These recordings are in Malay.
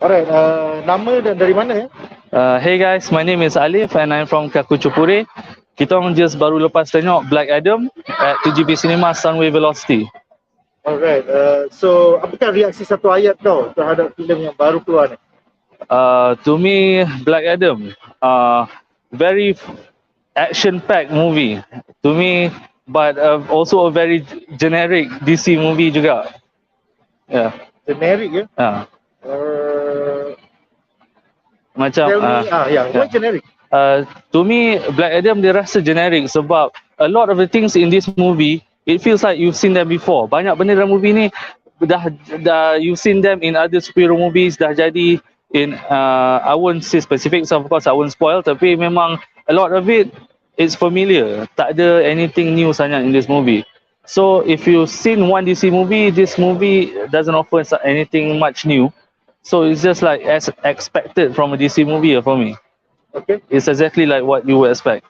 Alright, nama dan dari mana ya? Hey guys, my name is Alleef and I'm from Kaki. Kita orang just baru lepas tengok Black Adam at 2GB Cinema Sunway Velocity. Alright, so apakah reaksi satu ayat kau terhadap filem yang baru keluar ni? To me, Black Adam, very action-packed movie. To me, but also a very generic DC movie juga. Yeah. Generic ya? Macam why generic? To me, Black Adam dia rasa generic sebab a lot of the things in this movie, it feels like you've seen them before. Banyak benda dalam movie ni dah you've seen them in other superhero movies, dah jadi in I won't say specific, so of course I won't spoil, tapi memang a lot of it is familiar. Tak ada anything new sangat in this movie. So if you've seen one DC movie, this movie doesn't offer anything much new. So it's just like as expected from a DC movie for me. Okay. It's exactly like what you would expect.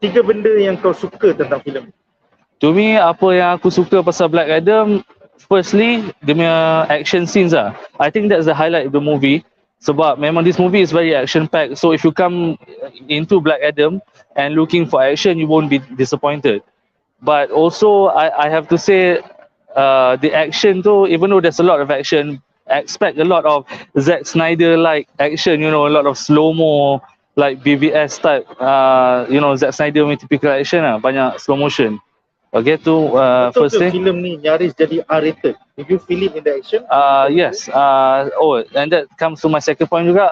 3 benda yang kau suka tentang filem. To me, apa yang aku suka pasal Black Adam, firstly, dia punya action scenes lah. I think that's the highlight of the movie. Sebab memang this movie is very action-packed. So if you come into Black Adam and looking for action, you won't be disappointed. But also, I have to say, the action tu, even though there's a lot of action, expect a lot of Zack Snyder-like action, you know, a lot of slow-mo, like BVS type, you know, Zack Snyder punya typical action lah, banyak slow motion. Okay, tu first thing. Filem ni nyaris jadi R-rated. Did you feel it in the action? Yes. And that comes to my second point juga.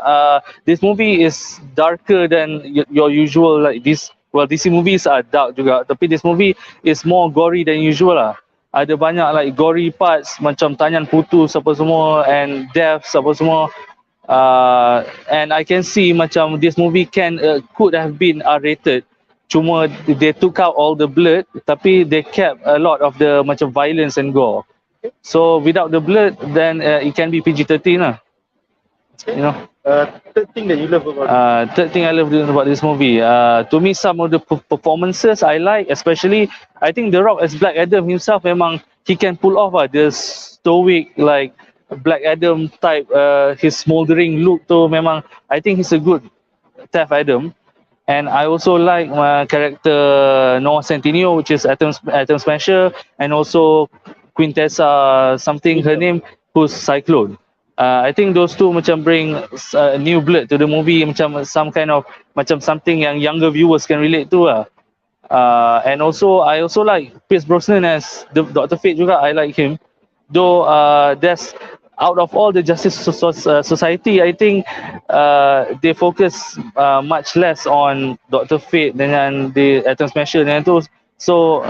This movie is darker than your usual, like this. Well, DC movies are dark juga, tapi this movie is more gory than usual lah. Ada banyak like gory parts, macam tangan putus apa semua, and deaths apa semua. And I can see macam this movie could have been R-rated. Cuma they took out all the blood, tapi they kept a lot of the macam violence and gore. So without the blood, then it can be PG-13 lah. You know. Third thing that you love about third thing I love about this movie, to me some of the performances I like, especially I think The Rock as Black Adam himself, memang he can pull off the stoic like Black Adam type, his smoldering look tu memang, I think he's a good Tough Adam. And I also like my character Noah Centineo, which is Atom Smasher, and also Quintessa something, her name, who's Cyclone. I think those two macam bring new blood to the movie, macam some kind of macam something yang younger viewers can relate to lah. And also I also like Pierce Brosnan as Dr. Fate juga. I like him. Though there's out of all the Justice Society, I think they focus much less on Dr. Fate dengan the Atom Smasher dengan tu. So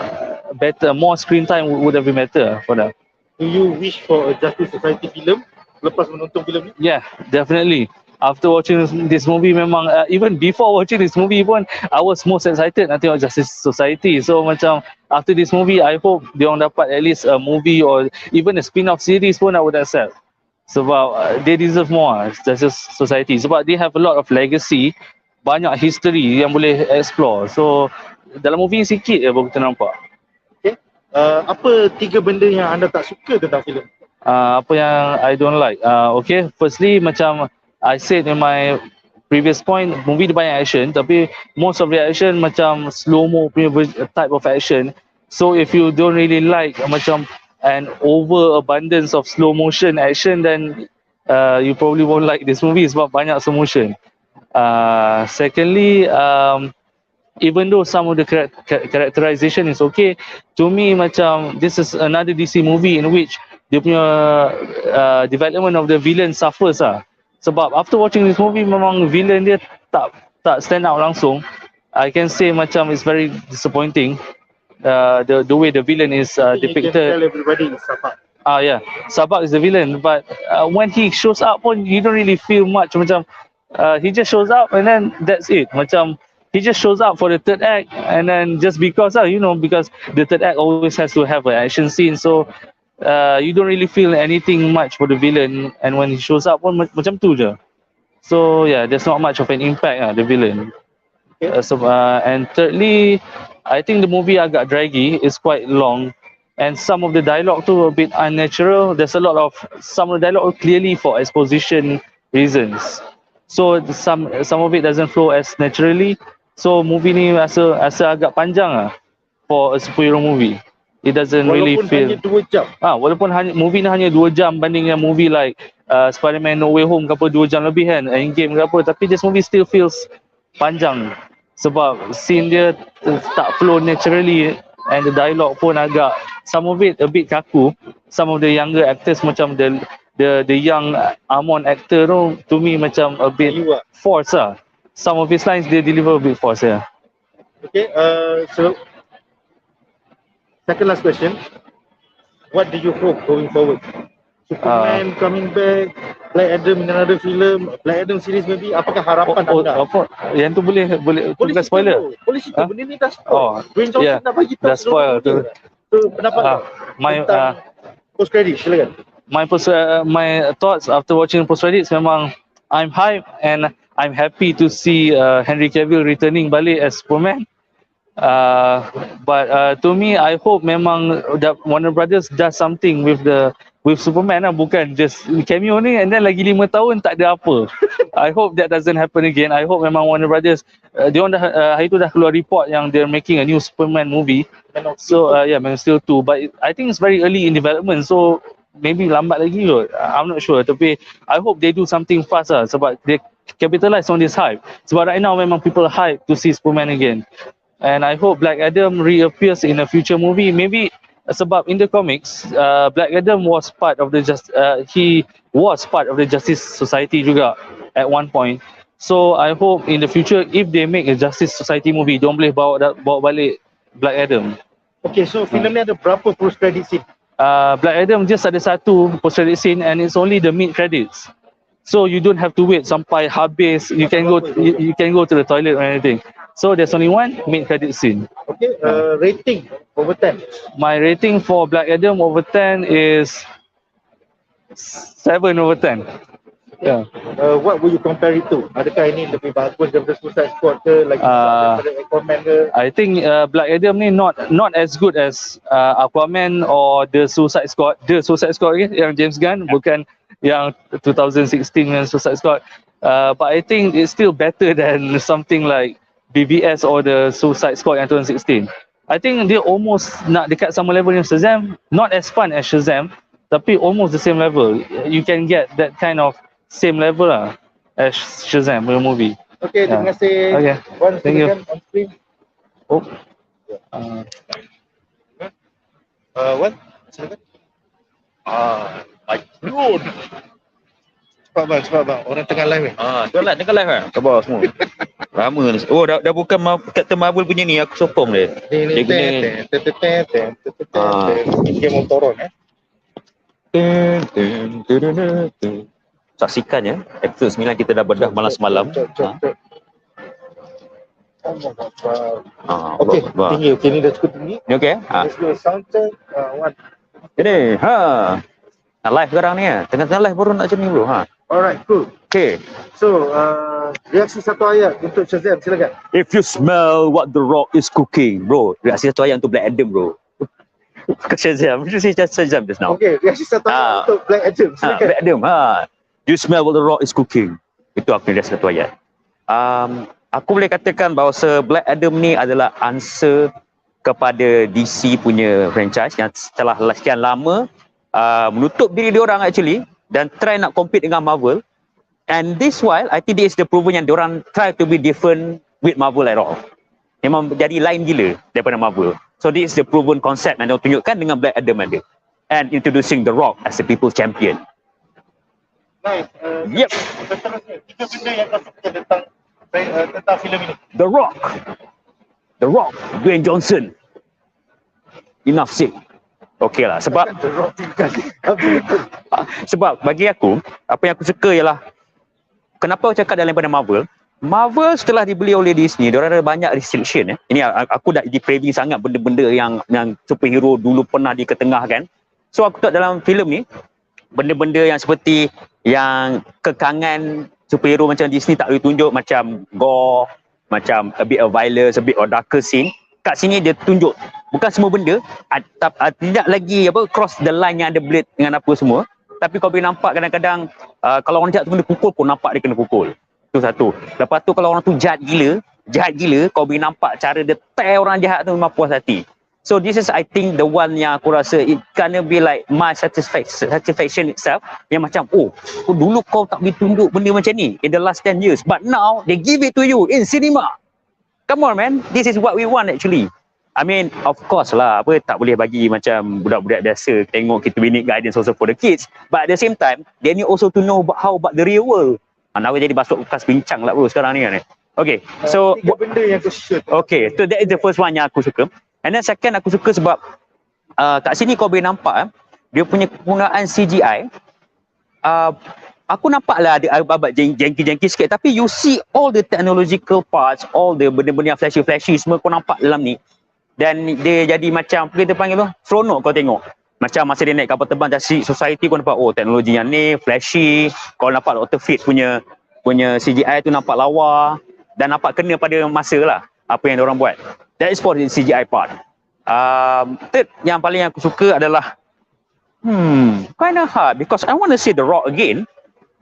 better, more screen time would have been better for that. Do you wish for a Justice Society film lepas menonton filem ni? Yeah, definitely. After watching this movie, memang even before watching this movie pun, I was most excited nak tengok Justice Society. So macam after this movie, I hope dia orang dapat at least a movie or even a spin-off series pun I would accept. Sebab they deserve more, Justice Society. Sebab they have a lot of legacy, banyak history yang boleh explore. So dalam movie sikit je baru kita nampak. Okay. Apa 3 benda yang anda tak suka tentang filem? Apa yang I don't like? Okay, firstly macam I said in my previous point, movie dia banyak action, tapi most of the action macam slow-mo punya type of action. So if you don't really like macam an overabundance of slow motion action, then you probably won't like this movie sebab banyak slow motion. Secondly, even though some of the characterization is okay, to me macam this is another DC movie in which dia punya development of the villain suffers lah. Sebab after watching this movie, memang villain dia tak stand out langsung. I can say macam it's very disappointing. The way the villain is depicted. You can tell everybody is Sabak. Yeah, Sabak is the villain, but when he shows up pun, you don't really feel much. Macam he just shows up and then that's it. Macam he just shows up for the third act and then just because because the third act always has to have an action scene, so you don't really feel anything much for the villain, and when he shows up pun macam tu je. So yeah, there's not much of an impact the villain. And thirdly, I think the movie agak draggy, it's quite long, and some of the dialogue too a bit unnatural. There's a lot of some of the dialogue clearly for exposition reasons. So some of it doesn't flow as naturally. So movie ni rasa agak panjang lah for a superhero movie. It doesn't really Walaupun feel. hanya 2 jam. Walaupun movie ni hanya 2 jam banding dengan movie like Spider-Man No Way Home ke apa 2 jam lebih kan, Endgame ke apa, tapi this movie still feels panjang sebab scene dia tak flow naturally and the dialogue pun agak, some of it a bit kaku. Some of the younger actors macam the young Amon actor tu to me macam a bit forced lah. Some of his lines they deliver a bit forced ya. Okay, so second last question. What do you hope going forward? Superman coming back, Black Adam in another film, Black Adam series maybe. Apakah harapan anda? Apa? Yang tu boleh bukan spoiler. Boleh cerita, benda ni dah spoil. Dwayne Johnson dah bagi tahu. Dah spoil tu. So pendapat tentang post credit, silakan. My thoughts after watching post credits memang I'm hyped and I'm happy to see Henry Cavill returning balik as Superman. But to me, I hope memang Warner Brothers does something with Superman lah, bukan just cameo ni and then lagi 5 tahun tak ada apa. I hope that doesn't happen again. I hope memang Warner Brothers dia orang dah hari tu dah keluar report yang they're making a new Superman movie. So Man of Steel 2, but I think it's very early in development, so maybe lambat lagi kot. I'm not sure, tapi I hope they do something fast lah sebab they capitalize on this hype. Sebab right now memang people hype to see Superman again. And I hope Black Adam reappears in a future movie. Maybe sebab in the comics, Black Adam was part of the Justice Society juga at one point. So I hope in the future if they make a Justice Society movie, don't boleh bawa balik Black Adam. Okay, so filem ni ada berapa post credit scene? Black Adam just ada satu post credit scene and it's only the mid credits. So you don't have to wait sampai habis. You can go to the toilet or anything. So there's only one mid credit scene. Okay, rating over 10. My rating for Black Adam over 10 is 7 over 10. Yeah. What will you compare it to? Adakah ini lebih bagus daripada Suicide Squad ke? Lagi daripada Aquaman ke? I think Black Adam ni not as good as Aquaman or the Suicide Squad. The Suicide Squad yang James Gunn, bukan yang 2016 yang Suicide Squad. But I think it's still better than something like BVS or the Suicide Squad yang 2016. I think dia almost nak dekat sama level dengan Shazam. Not as fun as Shazam, tapi almost the same level. You can get that kind of same level lah as Shazam movie. Okay, terima kasih. Okay, thank you. On screen. Wan, silakan. Good. Cepat bang. Orang tengah live ni. Tengah live kan? Khabar semua. Lama ni. Oh, dah bukan Captain Marvel punya ni, aku sokong dia. Dia gini. Game of Thrones Saksikan ya, episod 9 kita dah bedah malam semalam. Okay, tinggi. Okay, ni dah cukup tinggi. Ni okey? Let's do a sound check. One. Ini, live sekarang ni ya. Tengah-tengah live baru nak macam ni bro. Alright, cool. Okay. So, reaksi satu ayat untuk Shazam, silakan. If you smell what the Rock is cooking, bro. Reaksi satu ayat untuk Black Adam, bro. Bukan Shazam. You say Shazam just now. Okay, reaksi satu ayat untuk Black Adam, silakan. Black Adam, you smell what the Rock is cooking. Itu aku reaksi satu ayat. Aku boleh katakan bahawa Black Adam ni adalah answer kepada DC punya franchise yang setelah sekian lama menutup diri diorang actually dan try nak compete dengan Marvel. And this while, I think this is the proven yang diorang try to be different with Marvel at all. Memang jadi lain gila daripada Marvel. So this is the proven concept yang diorang tunjukkan dengan Black Adam ada. And introducing The Rock as the people's champion. Nice. Yep. Tiga benda yang kau suka tentang filem ini. The Rock, Dwayne Johnson. Enough said. Okey lah, sebab bagi aku, apa yang aku suka ialah kenapa aku cakap daripada Marvel setelah dibeli oleh Disney, diorang ada banyak restriction. Ini aku dah depraving sangat benda-benda yang superhero dulu pernah diketengahkan. So aku tak dalam filem ni, benda-benda yang seperti yang kekangan superhero macam Disney tak boleh tunjuk, macam gore, macam a bit of violence, a bit of darker scene. Kat sini dia tunjuk bukan semua benda tidak lagi cross the line yang ada blade dengan apa semua. Tapi kau boleh nampak kadang-kadang kalau orang jahat tu kena pukul, kau nampak dia kena pukul. Itu satu. Lepas tu kalau orang tu jahat gila, kau boleh nampak cara dia tear orang jahat tu memang puas hati. So this is I think the one yang aku rasa it gonna be like my satisfaction itself, yang macam dulu kau tak boleh tunduk benda macam ni in the last 10 years, but now they give it to you in cinema. Come on man, this is what we want actually. I mean, of course lah, tak boleh bagi macam budak-budak biasa tengok kita we need guidance also for the kids, but at the same time they need also to know how about the real world. Nak jadi masuk bekas bincang lah bro sekarang ni kan. Okay, so tiga benda yang aku suka. Okay, so that is the first one yang aku suka. And then second aku suka sebab kat sini kau boleh nampak dia punya penggunaan CGI. Aku nampak lah ada abad jengki-jengki sikit, tapi you see all the technological parts, all the benda-benda yang flashy-flashy semua kau nampak dalam ni. Dan dia jadi macam apa kita panggil tu, seronok kau tengok. Macam masa dia naik kapal terbang dari society kau nampak teknologi yang ni flashy. Kau nampak Dr. Fit punya CGI tu nampak lawa dan nampak kena pada masa lah apa yang diorang buat. That is for the CGI part. Third yang paling aku suka adalah kind of hard because I want to see The Rock again.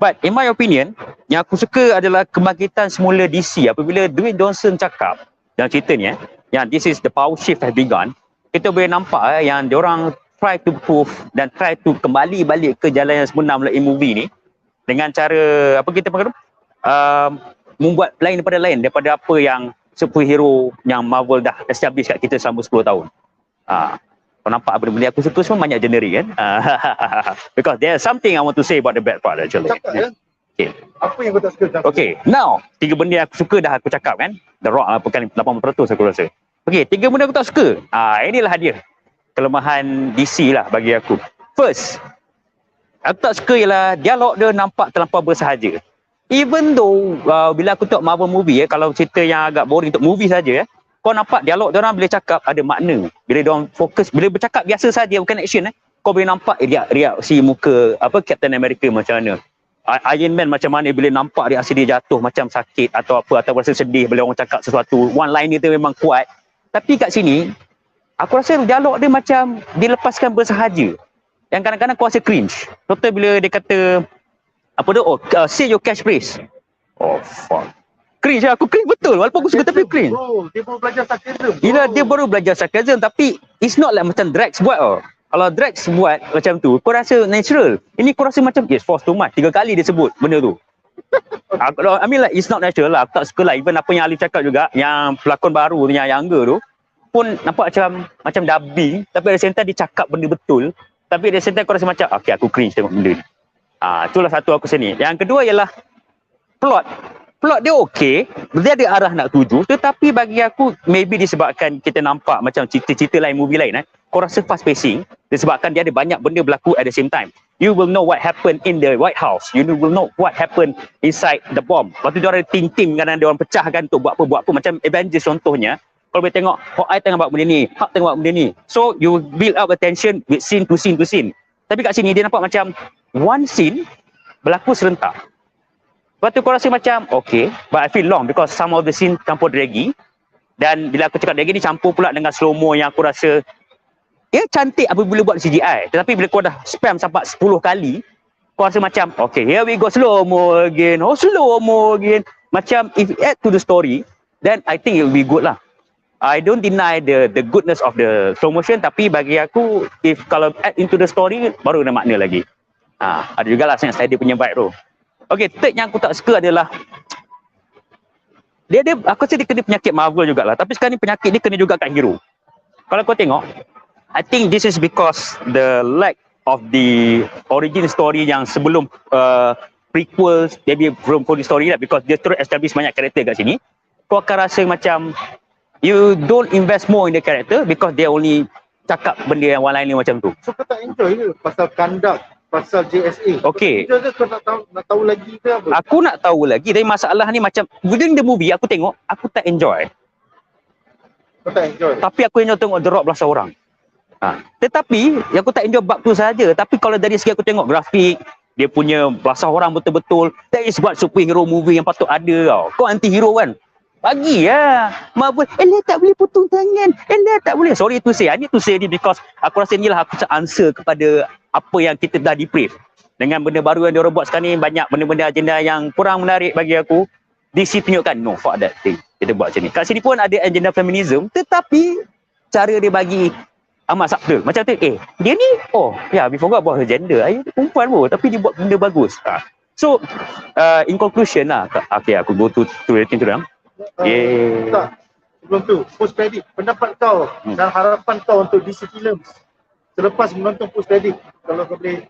But in my opinion, yang aku suka adalah kebangkitan semula DC apabila Dwayne Johnson cakap dalam cerita ni yang this is the power shift has begun. Kita boleh nampak yang diorang try to prove dan try to kembali balik ke jalan yang sebenar melalui movie ni dengan cara apa kita panggil membuat lain daripada apa yang superhero yang Marvel dah establish kat kita selama 10 tahun. Kau nampak benda-benda aku suka semua banyak generic kan? Because there's something I want to say about the bad part actually. Okay. Apa yang kau tak suka? Okay, now 3 benda yang aku suka dah aku cakap kan. The Rock bukan 80% aku rasa. Okay, 3 benda aku tak suka. Inilah dia kelemahan DC lah bagi aku. First, aku tak suka ialah dialog dia nampak terlampau bersahaja. Even though bila aku tengok Marvel movie kalau cerita yang agak boring untuk movie saja kau nampak dialog dia orang bila cakap ada makna. Bila dia orang fokus, bila bercakap biasa saja bukan action kau boleh nampak reaksi muka Captain America macam mana. Iron Man macam mana bila nampak reaksi dia jatuh macam sakit atau apa atau rasa sedih bila orang cakap sesuatu. One line dia memang kuat. Tapi kat sini aku rasa dialog dia macam dilepaskan bersahaja. Yang kadang-kadang kau rasa cringe. Contoh bila dia kata say your catchphrase. Fuck. Cringe aku cringe betul walaupun aku suka tapi cringe. Bro, dia baru belajar sarcasm. Yelah, dia baru belajar sarcasm tapi it's not like macam Drax buat Kalau Drax buat macam tu, kau rasa natural. Ini kau rasa macam force too much. 3 kali dia sebut benda tu. I mean like it's not natural lah. Aku tak suka lah. Even apa yang Alleef cakap juga, yang pelakon baru tu, yang younger tu, pun nampak macam dubbing tapi ada same time dia cakap benda betul. Tapi ada same time kau rasa macam okay aku cringe tengok benda ni. Itulah satu aku sini. Yang kedua ialah plot dia okey, dia ada arah nak tuju, tetapi bagi aku maybe disebabkan kita nampak macam cerita-cerita lain, movie lain kau rasa fast pacing disebabkan dia ada banyak benda berlaku at the same time. You will know what happened in the White House, you will know what happened inside the bomb. Lepas tu dia orang tim kadang dia orang pecahkan untuk buat apa macam Avengers contohnya. Kau boleh tengok Hawkeye tengah buat benda ni, Hulk tengah buat benda ni, so you build up attention with scene to scene. Tapi kat sini dia nampak macam one scene berlaku serentak. Lepas tu kau rasa macam okay, but I feel long because some of the scene campur draggy. Dan bila aku cakap draggy ni campur pula dengan slow-mo yang aku rasa cantik apabila buat CGI. Tetapi bila kau dah spam sampai 10 kali, kau rasa macam okay, here we go slow-mo again. Macam if you add to the story, then I think it will be good lah. I don't deny the goodness of the slow motion, tapi bagi aku if kalau add into the story baru ada makna lagi. Ada jugalah saya punya vibe tu. Okay, third yang aku tak suka adalah dia aku rasa dia kena penyakit Marvel jugalah, tapi sekarang ni penyakit dia kena juga kat hero. Kalau kau tengok, I think this is because the lack of the origin story yang sebelum prequels, maybe from the story lah, because dia terus establish banyak karakter kat sini. Kau akan rasa macam you don't invest more in the character because they only cakap benda yang lain macam tu. So kau tak enjoy ke pasal kandak, pasal JSA? Okay. Kau nak tahu lagi ke apa? Aku nak tahu lagi, tapi masalah ni macam within the movie aku tengok, aku tak enjoy. Kau tak enjoy? Tapi aku enjoy tengok The Rock belasah orang. Tetapi aku tak enjoy bab tu saja. Tapi kalau dari segi aku tengok grafik, dia punya belasah orang betul-betul, that is what superhero movie yang patut ada tau. Kau anti hero kan? Bagi lah Marvel, tak boleh potong tangan, tak boleh. Sorry to say, I need to say ni because aku rasa inilah aku answer kepada apa yang kita dah debrief. Dengan benda baru yang diorang buat sekarang ni, banyak benda-benda agenda yang kurang menarik bagi aku. DC tunjukkan, no, fuck that thing. Kita buat macam ni. Kat sini pun ada agenda feminism, tetapi cara dia bagi amat subtle. Macam tu, dia ni, we forgot about her gender. Dia perempuan pun, tapi dia buat benda bagus. So, in conclusion lah, okay, aku go to rating tu dah. Tak. Sebelum tu, post credit. Pendapat kau dan harapan kau untuk DC Films selepas menonton post credit. Kalau kau boleh.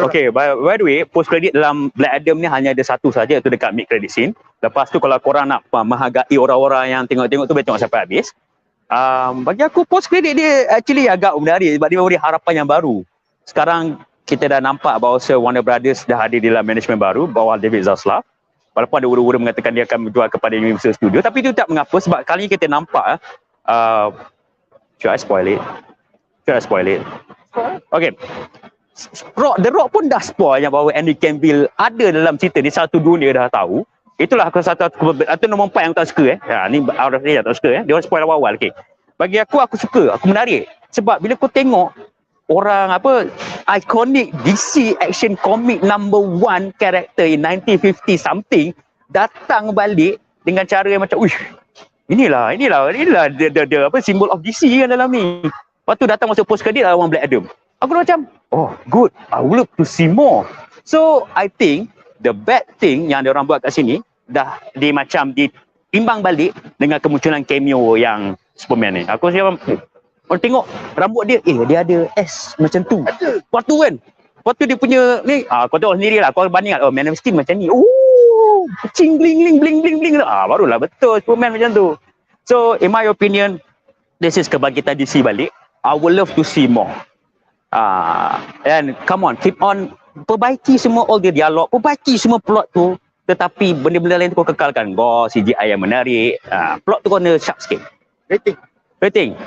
Okay. By the way, post credit dalam Black Adam ni hanya ada satu saja, iaitu dekat mid credit scene. Lepas tu kalau korang nak menghargai orang-orang yang tengok-tengok tu, boleh tengok sampai habis. Bagi aku post credit dia actually agak menarik sebab dia memberi harapan yang baru. Sekarang kita dah nampak bahawa Warner Brothers dah hadir dalam management baru bawah David Zaslav. Walaupun ada ura-ura mengatakan dia akan menjual kepada Universal Studio, tapi itu tak mengapa sebab kali ini kita nampak should I spoil it? Okay. The Rock pun dah spoil yang bahawa Henry Cavill ada dalam cerita ni, satu dunia dah tahu. Itulah satu atau nombor 4 yang tak suka ni out of dia tak suka dia orang spoil awal-awal. Okay. Bagi aku suka, aku menarik sebab bila kau tengok orang iconic DC action comic number 1 character in 1950 something datang balik dengan cara yang macam inilah the symbol of DC kan dalam ni. Lepas tu datang masuk post credit orang Black Adam. Aku dah macam good, I would love to see more. So I think the bad thing yang dia orang buat kat sini dah diimbang balik dengan kemunculan cameo yang Superman ni. Aku rasa orang tengok rambut dia, dia ada S macam tu. Lepas tu dia punya ni, kau tengok sendiri lah, kau banding Man of Steel macam ni. Cing bling bling bling bling. Barulah betul Superman macam tu. So in my opinion, this is kebangkitan DC balik. I would love to see more. And come on, keep on perbaiki semua all the dialog, perbaiki semua plot tu, tetapi benda-benda lain tu kau kekalkan. CGI yang menarik, plot tu kau kena sharp sikit. Rating.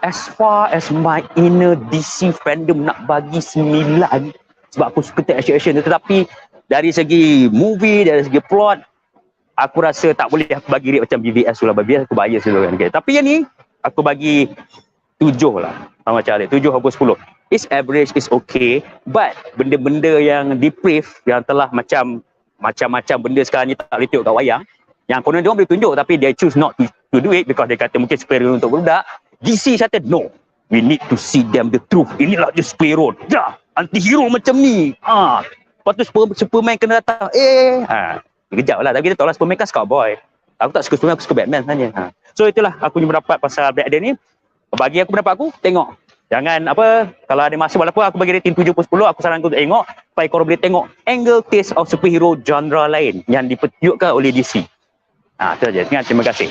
As far as my inner DC fandom nak bagi 9 sebab aku suka tengok action tu, tetapi dari segi movie, dari segi plot, aku rasa tak boleh aku bagi rate macam BVS tu lah. BVS aku bias dulu kan. Okay. Tapi yang ni aku bagi 7 lah. Macam ada 7/10. It's average, it's okay, but benda-benda yang depraved yang telah macam-macam benda sekarang ni tak boleh tengok kat wayang, yang konon dia orang boleh tunjuk tapi they choose not to do it because dia kata mungkin superhero untuk budak. DC kata no, we need to see them the truth. Inilah dia superhero anti-hero macam ni. Lepas tu Superman kena datang kejap lah, tapi dia tahu lah Superman kan cowboy. Aku tak suka Superman, aku suka Batman sebenarnya. So itulah aku punya pendapat pasal Black Adam ni. Bagi aku pendapat aku, tengok. Jangan kalau ada masa, walaupun aku bagi rating 7/10, aku sarankan untuk tengok supaya korang boleh tengok angle taste of superhero genre lain yang dipertunjukkan oleh DC. Itu saja. Terima kasih.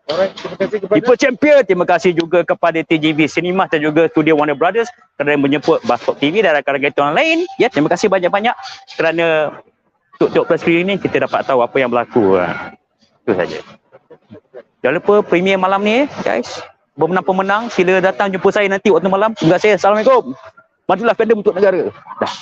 Alright, terima kasih kepada People Champion. Terima kasih juga kepada TGV Cinema dan juga Studio Warner Brothers kerana menyebut BuzzPOP TV dan rakan-rakan kita orang lain. Terima kasih banyak-banyak kerana untuk press screening ni kita dapat tahu apa yang berlaku. Itu saja. Jangan lupa premier malam ni guys. Pemenang-pemenang sila datang jumpa saya nanti waktu malam. Terima kasih. Assalamualaikum. Majulah fandom untuk negara. Dah.